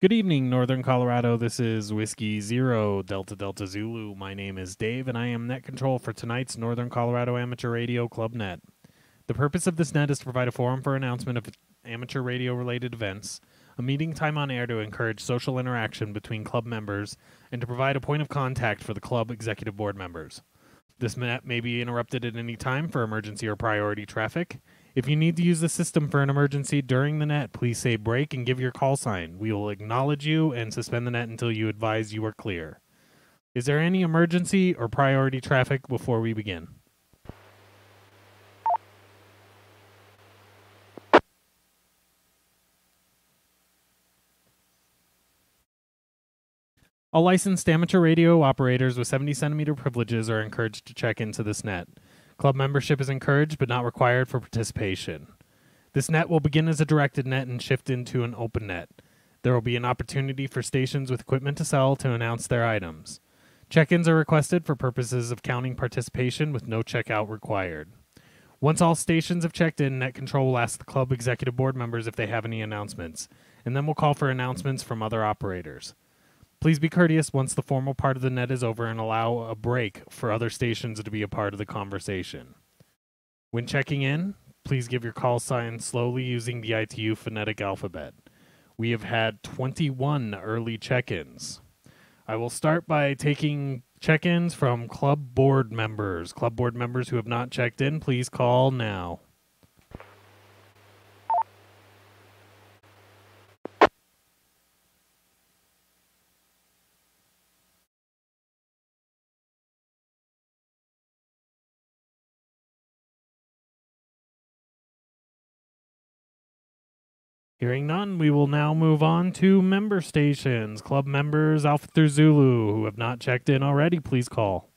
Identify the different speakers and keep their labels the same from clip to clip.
Speaker 1: Good evening, Northern Colorado. This is Whiskey Zero, Delta Delta Zulu. My name is Dave, and I am net control for tonight's Northern Colorado Amateur Radio Club Net. The purpose of this net is to provide a forum for announcement of amateur radio-related events, a meeting time on air to encourage social interaction between club members, and to provide a point of contact for the club executive board members. This net may be interrupted at any time for emergency or priority traffic. If you need to use the system for an emergency during the net, please say break and give your call sign. We will acknowledge you and suspend the net until you advise you are clear. Is there any emergency or priority traffic before we begin? All licensed amateur radio operators with 70 centimeter privileges are encouraged to check into this net. Club membership is encouraged but not required for participation. This net will begin as a directed net and shift into an open net. There will be an opportunity for stations with equipment to sell to announce their items. Check-ins are requested for purposes of counting participation with no checkout required. Once all stations have checked in, Net Control will ask the club executive board members if they have any announcements, and then we'll call for announcements from other operators. Please be courteous once the formal part of the net is over and allow a break for other stations to be a part of the conversation. When checking in, please give your call sign slowly using the ITU phonetic alphabet. We have had 21 early check-ins. I will start by taking check-ins from club board members. Club board members who have not checked in, please call now. Hearing none, we will now move on to member stations. Club members Alpha through Zulu who have not checked in already, please call.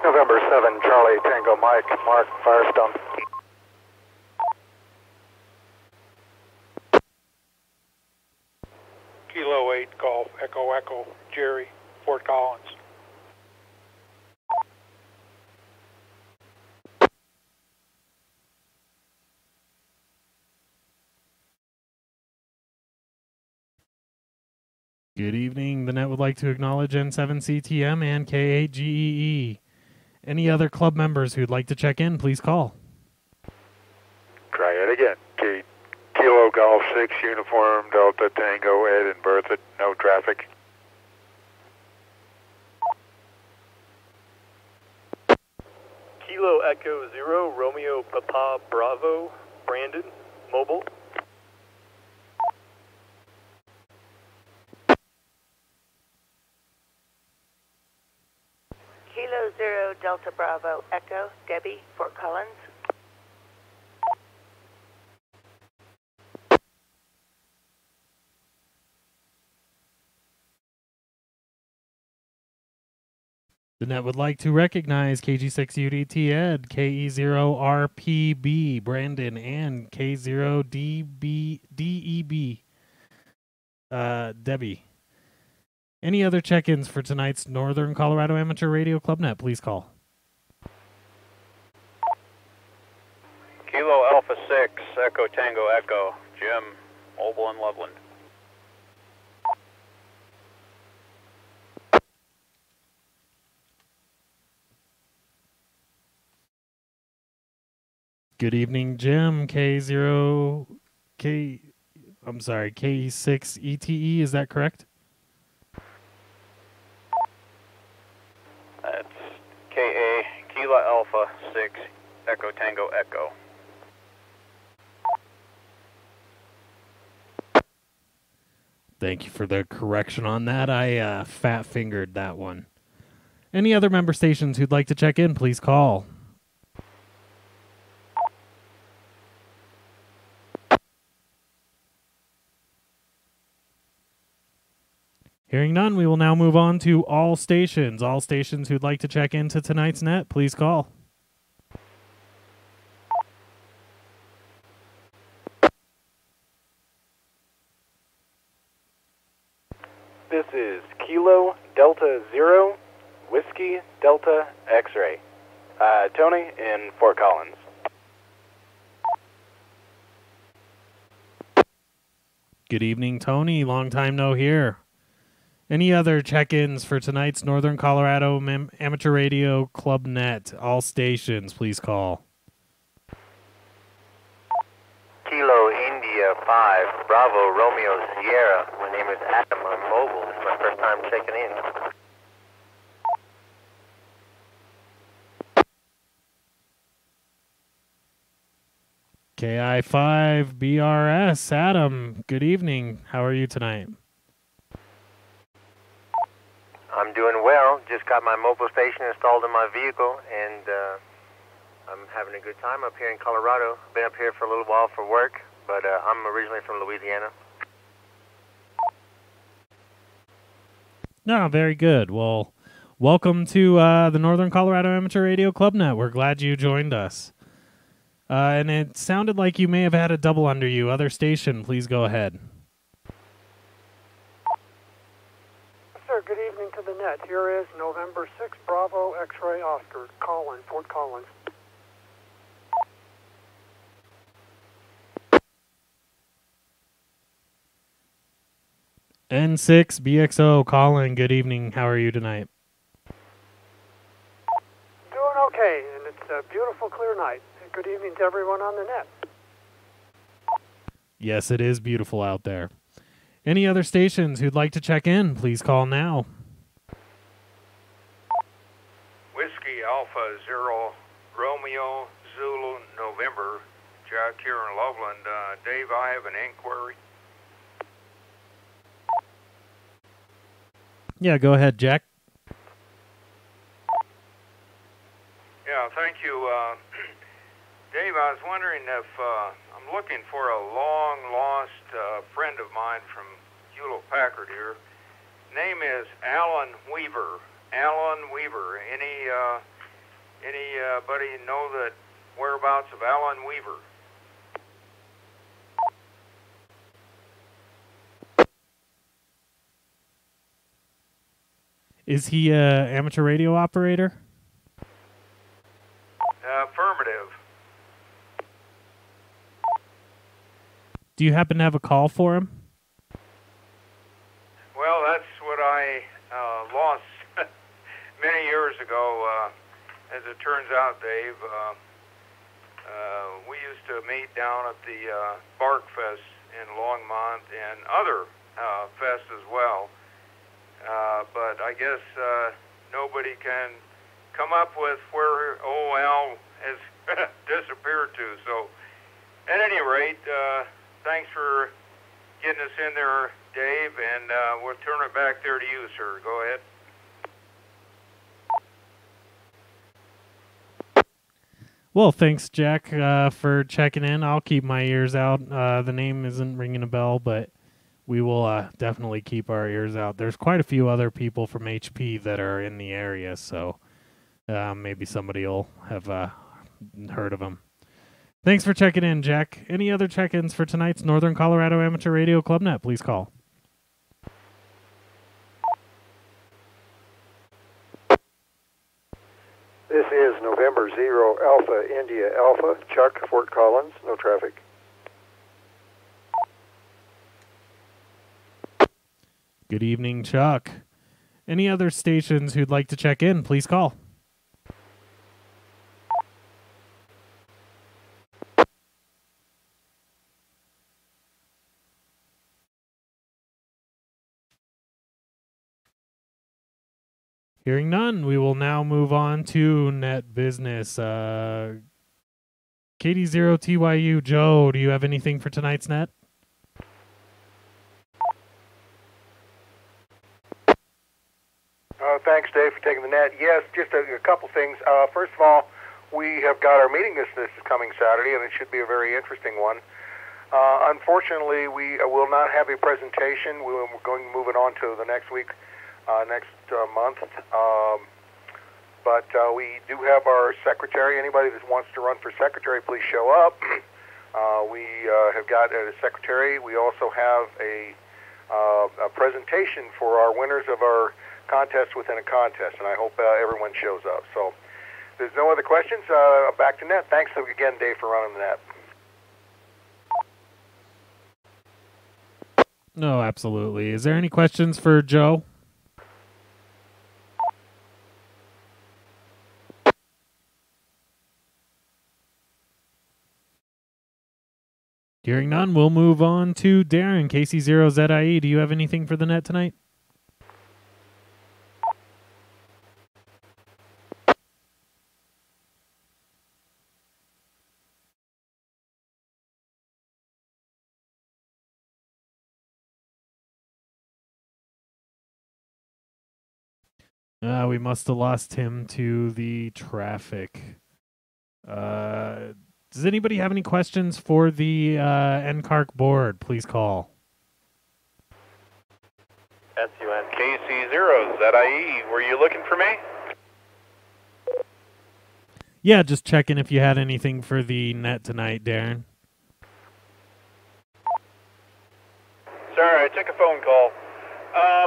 Speaker 2: November 7, Charlie Tango Mike, Mark Firestone.
Speaker 3: Kilo 8 Golf Echo Echo Jerry, Fort Collins.
Speaker 1: Good evening. The net would like to acknowledge N7CTM and K8GEE. Any other club members who'd like to check in, please call.
Speaker 2: Try it again. Kilo Golf 6 Uniform Delta Tango Ed and Bertha, no traffic.
Speaker 4: Kilo Echo 0 Romeo Papa Bravo Brandon Mobile.
Speaker 5: Kilo 0 Delta Bravo Echo Debbie Fort Collins.
Speaker 1: The net would like to recognize KG6UDT Ed, KE0RPB Brandon, and K0DEB Debbie. Any other check-ins for tonight's Northern Colorado Amateur Radio Club Net, please call.
Speaker 6: Kilo Alpha 6 Echo Tango Echo Jim, Mobile and Loveland.
Speaker 1: Good evening, Jim. K6ETE, is that correct?
Speaker 6: That's KA Kilo Alpha 6 Echo Tango Echo.
Speaker 1: Thank you for the correction on that. I fat-fingered that one. Any other member stations who'd like to check in, please call. Hearing none, we will now move on to all stations. All stations who'd like to check into tonight's net, please call.
Speaker 4: This is Kilo Delta 0 Whiskey Delta X-Ray. Tony in Fort Collins.
Speaker 1: Good evening, Tony. Long time no hear. Any other check-ins for tonight's Northern Colorado Amateur Radio Club Net? All stations, please call.
Speaker 7: Kilo India 5, Bravo Romeo Sierra. My name is Adam. I'm mobile. This is my first time checking in.
Speaker 1: KI5 BRS, Adam. Good evening. How are you tonight?
Speaker 7: I'm doing well. Just got my mobile station installed in my vehicle, and I'm having a good time up here in Colorado. Been up here for a little while for work, but I'm originally from Louisiana.
Speaker 1: No, very good. Well, welcome to the Northern Colorado Amateur Radio Club Net. We're glad you joined us. And it sounded like you may have had a double under you. Other station, please go ahead.
Speaker 3: Sir, good evening to the net. Here is November 6, Bravo, X-Ray, Oscar, Collins, Fort Collins.
Speaker 1: N6 BXO, Colin, good evening. How are you tonight?
Speaker 3: Doing okay, and it's a beautiful, clear night. Good evening to everyone on the net.
Speaker 1: Yes, it is beautiful out there. Any other stations who'd like to check in, please call now.
Speaker 2: Whiskey Alpha Zero Romeo Zulu November. Jack here in Loveland. Dave, I have an inquiry.
Speaker 1: Yeah, go ahead, Jack.
Speaker 2: Yeah, thank you. Dave, I was wondering if I'm looking for a long-lost friend of mine from Hewlett-Packard here. Name is Alan Weaver. Alan Weaver. Anybody know the whereabouts of Alan Weaver?
Speaker 1: Is he an amateur radio operator?
Speaker 2: Affirmative.
Speaker 1: Do you happen to have a call for him?
Speaker 2: Well, that's what I lost many years ago. As it turns out, Dave, we used to meet down at the Bark Fest in Longmont and other fests as well. But I guess nobody can come up with where OL has disappeared to. So, at any rate, thanks for getting us in there, Dave, and we'll turn it back there to you, sir. Go ahead.
Speaker 1: Well, thanks, Jack, for checking in. I'll keep my ears out. The name isn't ringing a bell, but we will definitely keep our ears out. There's quite a few other people from HP that are in the area, so maybe somebody will have heard of them. Thanks for checking in, Jack. Any other check-ins for tonight's Northern Colorado Amateur Radio Club Net, please call.
Speaker 8: This is November 0 Alpha India Alpha, Chuck, Fort Collins, no traffic.
Speaker 1: Good evening, Chuck. Any other stations who'd like to check in, please call. Hearing none, we will now move on to net business. KD0TYU, Joe, do you have anything for tonight's net?
Speaker 8: Thanks, Dave, for taking the net. Yes, just a couple things. First of all, we have got our meeting this coming Saturday, and it should be a very interesting one. Unfortunately, we will not have a presentation. We're going to move it on to the next week, next month. But we do have our secretary. Anybody that wants to run for secretary, please show up. We have got a secretary. We also have a presentation for our winners of our contest within a contest, and I hope everyone shows up. So if there's no other questions, back to net. Thanks again, Dave, for running the net.
Speaker 1: No, absolutely. Is there any questions for Joe? Hearing none, we'll move on to Darren, KC0ZIE. Do you have anything for the net tonight? We must have lost him to the traffic. Does anybody have any questions for the NCARC board? Please call.
Speaker 6: SUN KC0ZIE, were you looking for me?
Speaker 1: Yeah, just checking if you had anything for the net tonight, Darren.
Speaker 6: Sorry, I took a phone call.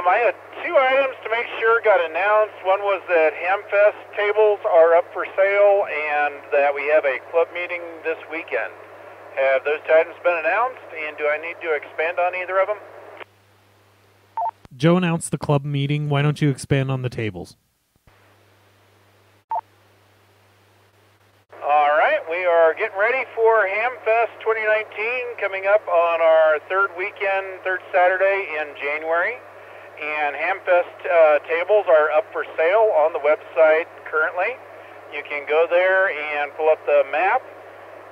Speaker 6: I had 2 items to make sure got announced. One was that Hamfest tables are up for sale and that we have a club meeting this weekend. Have those items been announced, and do I need to expand on either of them?
Speaker 1: Joe announced the club meeting. Why don't you expand on the tables?
Speaker 6: All right, we are getting ready for Hamfest 2019 coming up on our third Saturday in January. And Hamfest tables are up for sale on the website currently. You can go there and pull up the map,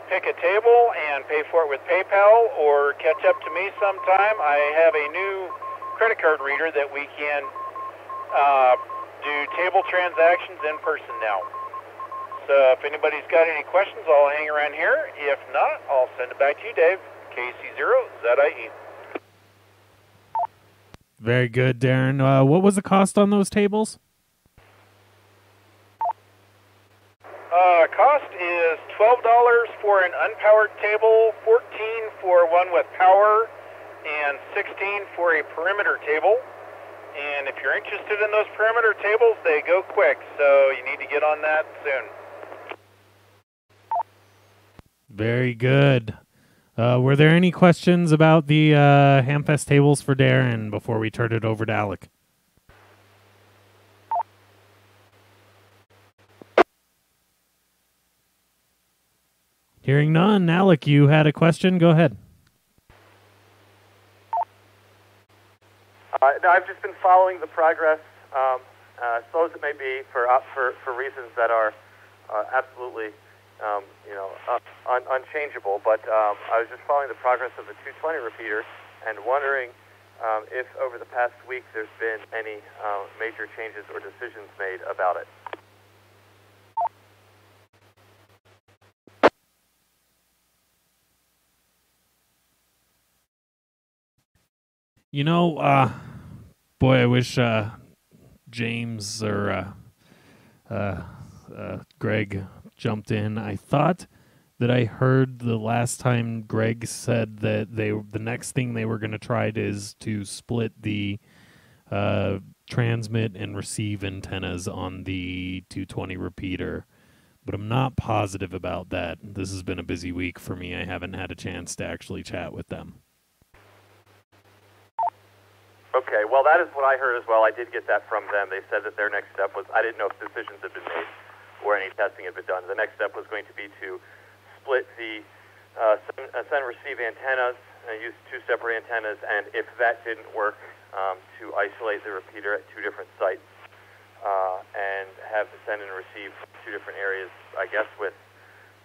Speaker 6: pick a table, and pay for it with PayPal, or catch up to me sometime. I have a new credit card reader that we can do table transactions in person now. So if anybody's got any questions, I'll hang around here. If not, I'll send it back to you, Dave. KC0ZIE.
Speaker 1: Very good, Darren. What was the cost on those tables?
Speaker 6: Cost is $12 for an unpowered table, $14 for one with power, and $16 for a perimeter table. And if you're interested in those perimeter tables, they go quick, so you need to get on that soon.
Speaker 1: Very good. Were there any questions about the Hamfest tables for Darren before we turn it over to Alec? Hearing none. Alec, you had a question? Go ahead.
Speaker 9: I've just been following the progress, slow as it may be, for reasons that are absolutely unchangeable. But I was just following the progress of the 220 repeater and wondering if over the past week there's been any major changes or decisions made about it.
Speaker 1: You know, boy, I wish James or Greg jumped in. I thought that I heard the last time Greg said that the next thing they were going to try is to split the transmit and receive antennas on the 220 repeater, but I'm not positive about that. This has been a busy week for me. I haven't had a chance to actually chat with them.
Speaker 9: Okay, well, that is what I heard as well. I did get that from them. They said that their next step was, I didn't know if decisions had been made or any testing had been done. The next step was going to be to split the send and receive antennas and use 2 separate antennas, and if that didn't work, to isolate the repeater at 2 different sites and have the send and receive 2 different areas, I guess, with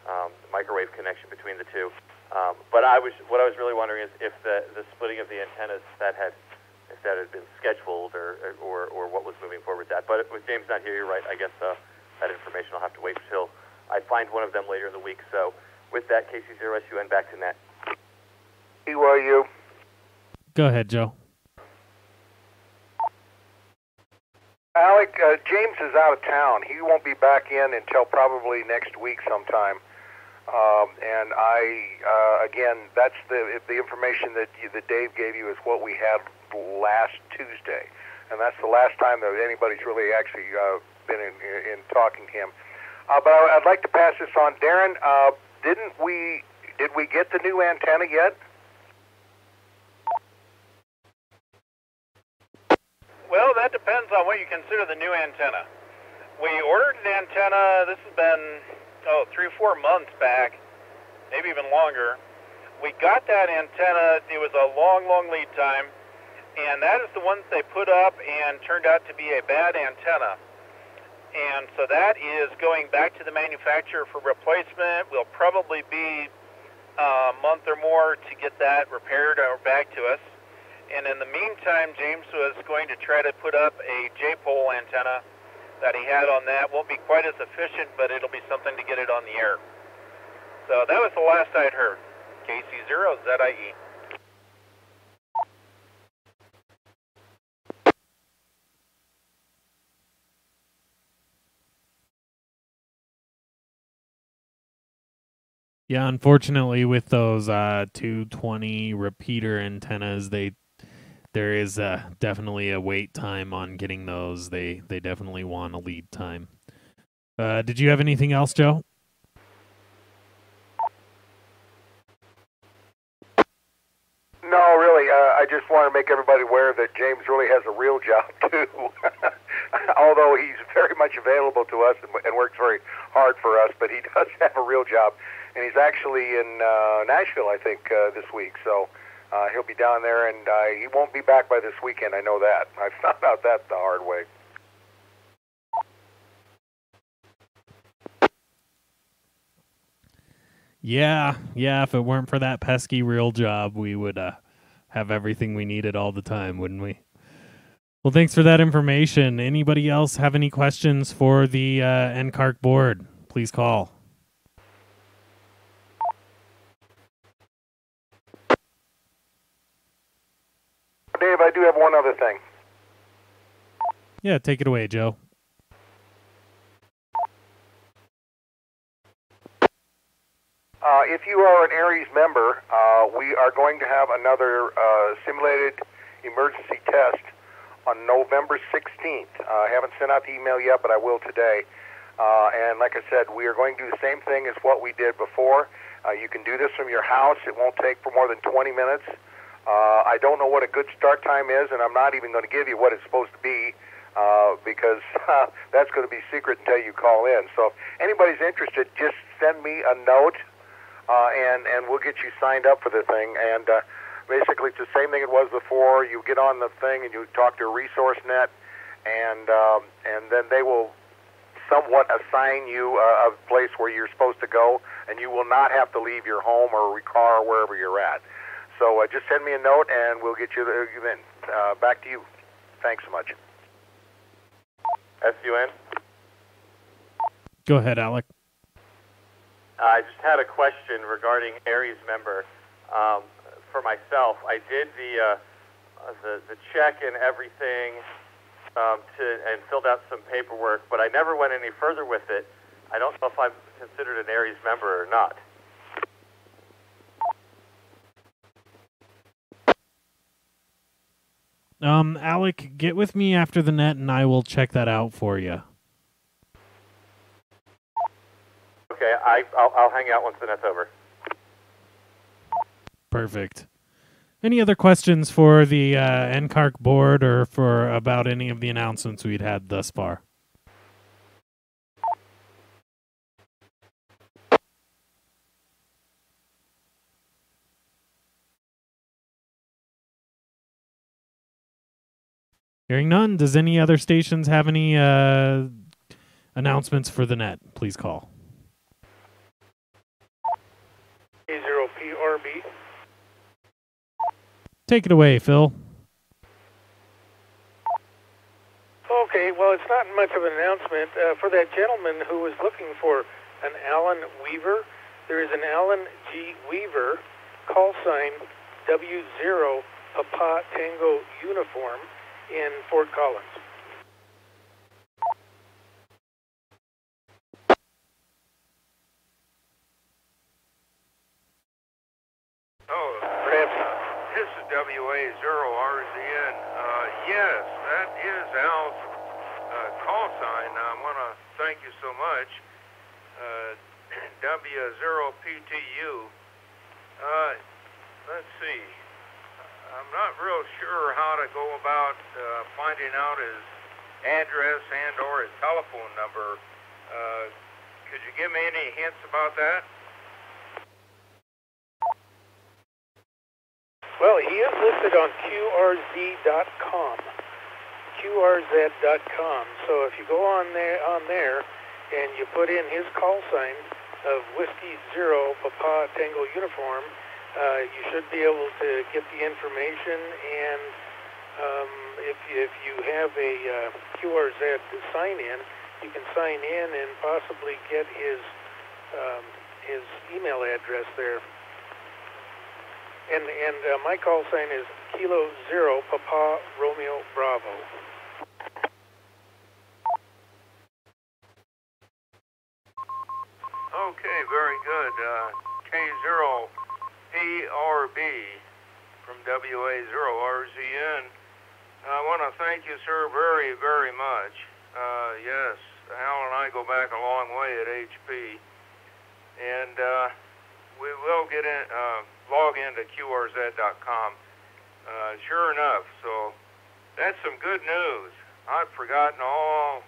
Speaker 9: the microwave connection between the 2. But what I was really wondering is if the splitting of the antennas if that had been scheduled or what was moving forward with that. But with James not here, you're right. I guess that information I'll have to wait until I find one of them later in the week. So with that, KC0SUN back to net.
Speaker 8: Who are you?
Speaker 1: Go ahead, Joe.
Speaker 8: Alec, James is out of town. He won't be back in until probably next week sometime. And again, that's the information that Dave gave you is what we had last Tuesday, and that's the last time that anybody's really actually been in talking to him. But I'd like to pass this on, Darren. Did we get the new antenna yet?
Speaker 6: Well, that depends on what you consider the new antenna. We ordered an antenna, this has been, 3 or 4 months back, maybe even longer. We got that antenna, it was a long, long lead time, and that is the one that they put up and turned out to be a bad antenna. And so that is going back to the manufacturer for replacement. Will probably be a month or more to get that repaired or back to us. And in the meantime, James was going to try to put up a J-pole antenna that he had on that. Won't be quite as efficient, but it'll be something to get it on the air. So that was the last I'd heard. KC0ZIE.
Speaker 1: Yeah, unfortunately, with those 220 repeater antennas, there is definitely a wait time on getting those. They definitely want a lead time. Did you have anything else, Joe?
Speaker 8: No, really. I just want to make everybody aware that James really has a real job, too. Although he's very much available to us and works very hard for us, but he does have a real job. And he's actually in Nashville, I think, this week. So he'll be down there, and he won't be back by this weekend. I know that. I found out that the hard way.
Speaker 1: Yeah. If it weren't for that pesky real job, we would have everything we needed all the time, wouldn't we? Well, thanks for that information. Anybody else have any questions for the NCARC board? Please call.
Speaker 8: Dave, I do have one other thing.
Speaker 1: Yeah, take it away, Joe.
Speaker 8: If you are an Aries member, we are going to have another simulated emergency test on November 16th. I haven't sent out the email yet, but I will today. And like I said, we are going to do the same thing as what we did before. You can do this from your house. It won't take for more than 20 minutes. I don't know what a good start time is, and I'm not even going to give you what it's supposed to be because that's going to be secret until you call in. So if anybody's interested, just send me a note, and we'll get you signed up for the thing. And basically, it's the same thing it was before. You get on the thing, and you talk to a resource net, and then they will somewhat assign you a place where you're supposed to go, and you will not have to leave your home or your car or wherever you're at. So just send me a note, and we'll get you in. Back to you. Thanks so much.
Speaker 9: SUN?
Speaker 1: Go ahead, Alec.
Speaker 9: I just had a question regarding Aries member. For myself, I did the check and everything and filled out some paperwork, but I never went any further with it. I don't know if I'm considered an Aries member or not.
Speaker 1: Alec, get with me after the net, and I will check that out for you.
Speaker 9: Okay, I'll hang out once the net's over.
Speaker 1: Perfect. Any other questions for the NCARC board or for about any of the announcements we'd had thus far? Hearing none, does any other stations have any announcements for the net? Please call.
Speaker 3: A0PRB.
Speaker 1: Take it away, Phil.
Speaker 3: Okay, well, it's not much of an announcement. For that gentleman who was looking for an Alan Weaver, there is an Alan G. Weaver, call sign W0 Papa Tango Uniform in Fort Collins.
Speaker 2: Oh, perhaps this is WA0RZN. Yes, that is Al's call sign. I want to thank you so much. W0PTU. Let's see. I'm not real sure how to go about finding out his address and or his telephone number. Could you give me any hints about that?
Speaker 3: Well, he is listed on QRZ.com. QRZ.com. So if you go on there and you put in his call sign of Whiskey Zero Papa Tango Uniform, you should be able to get the information. And if you have a QRZ sign in, you can sign in and possibly get his email address there. And my call sign is Kilo Zero Papa Romeo Bravo.
Speaker 2: Okay, very good. K0 PRB from WA0RZN. I want to thank you, sir, very, very much. Yes, Al and I go back a long way at HP, and we will get in, log into QRZ.com. Sure enough, so that's some good news. I'd forgotten all.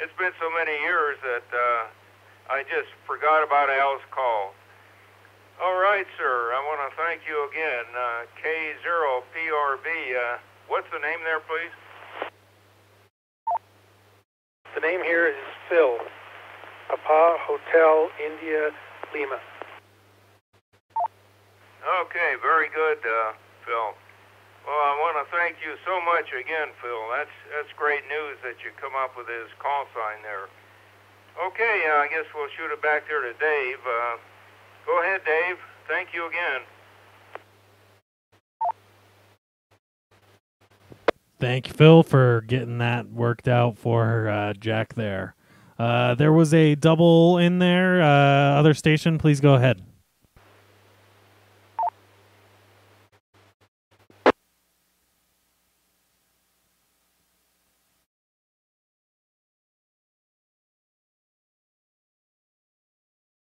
Speaker 2: It's been so many years that I just forgot about Al's call. All right, sir. I want to thank you again. K0PRB. What's the name there, please?
Speaker 3: The name here is Phil. Papa Hotel India Lima.
Speaker 2: Okay, very good, Phil. Well, I want to thank you so much again, Phil. That's great news that you come up with his call sign there. Okay, I guess we'll shoot it back there to Dave. Go ahead, Dave. Thank you again.
Speaker 1: Thank you, Phil, for getting that worked out for Jack there. There was a double in there. Other station, please go ahead.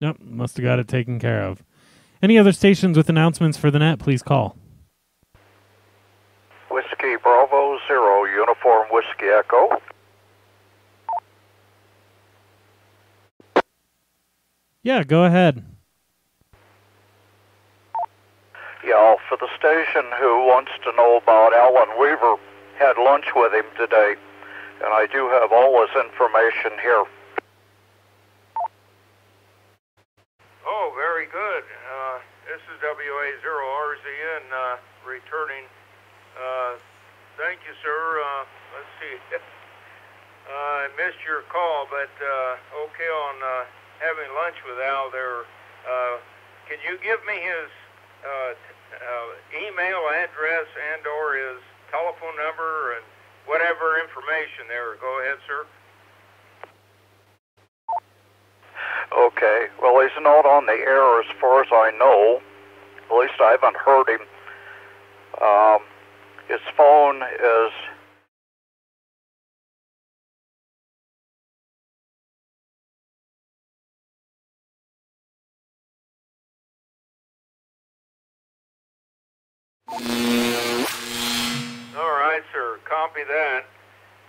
Speaker 1: Nope, must have got it taken care of. Any other stations with announcements for the net, please call.
Speaker 10: Whiskey Bravo Zero, Uniform Whiskey Echo.
Speaker 1: Yeah, go ahead.
Speaker 10: Yeah, for the station who wants to know about Alan Weaver, had lunch with him today, and I do have all his information here.
Speaker 2: Oh, very good. This is WA0RZN returning. Thank you, sir. Let's see. I missed your call, but okay on having lunch with Al there. Can you give me his email address and or his telephone number and whatever information there? Go ahead, sir.
Speaker 10: Okay, well, he's not on the air as far as I know. At least I haven't heard him. His phone is...
Speaker 2: All right, sir. Copy that.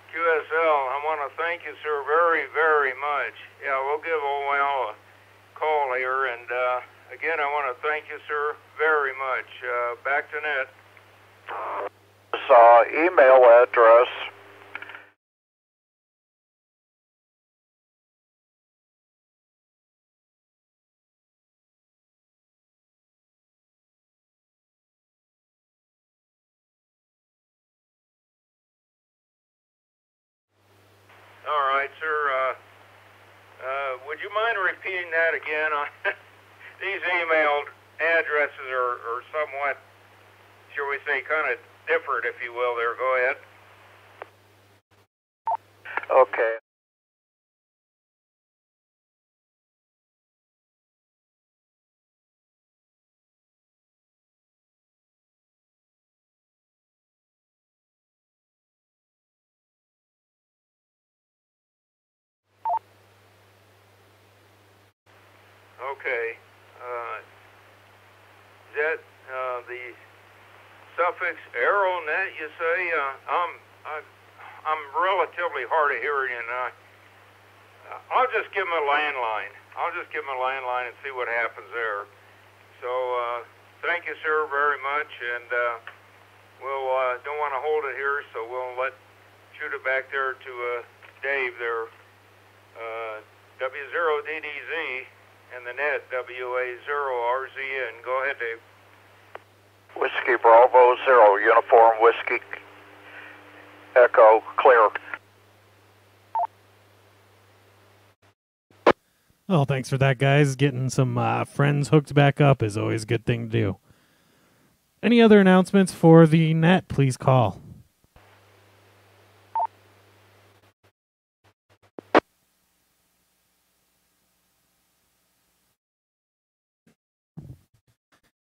Speaker 2: QSL, I want to thank you, sir, very, very much. Yeah, we'll give old Al a call here, and again, I want to thank you, sir, very much. Back to net.
Speaker 10: His email address...
Speaker 2: All right, sir. Would you mind repeating that again? These emailed addresses are somewhat, shall we say, kind of different, if you will, there. Go ahead.
Speaker 10: Okay.
Speaker 2: Okay. Is that the suffix Aeronet, you say? I'm relatively hard of hearing, and I'll just give them a landline. And see what happens there. So thank you, sir, very much, and we'll don't want to hold it here, so we'll shoot it back there to Dave there. W0DDZ and the net WA0RZN. Go ahead, Dave.
Speaker 10: Whiskey Bravo 0, Uniform Whiskey Echo, clear.
Speaker 1: Well, thanks for that, guys. Getting some friends hooked back up is always a good thing to do. Any other announcements for the net, please call.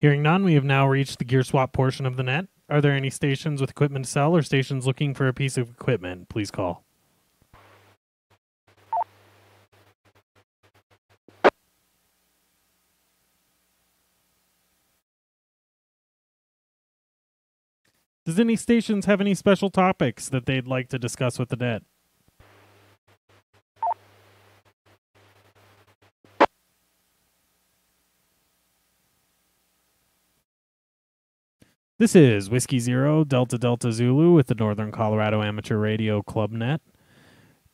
Speaker 1: Hearing none, we have now reached the gear swap portion of the net. Are there any stations with equipment to sell or stations looking for a piece of equipment? Please call. Does any stations have any special topics that they'd like to discuss with the net? This is Whiskey Zero, Delta Delta Zulu with the Northern Colorado Amateur Radio Club Net.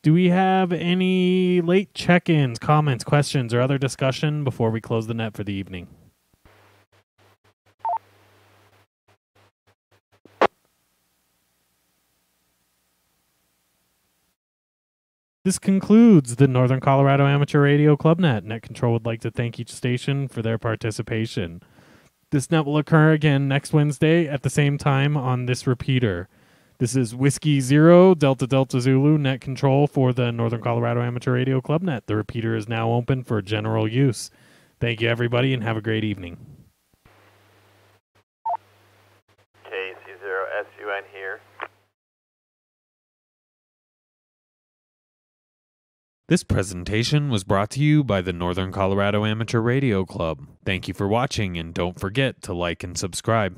Speaker 1: Do we have any late check-ins, comments, questions, or other discussion before we close the net for the evening? This concludes the Northern Colorado Amateur Radio Club Net. Net Control would like to thank each station for their participation. This net will occur again next Wednesday at the same time on this repeater. This is Whiskey Zero, Delta Delta Zulu, Net Control for the Northern Colorado Amateur Radio Club Net. The repeater is now open for general use. Thank you, everybody, and have a great evening.
Speaker 9: KC0SUN here.
Speaker 11: This presentation was brought to you by the Northern Colorado Amateur Radio Club. Thank you for watching, and don't forget to like and subscribe.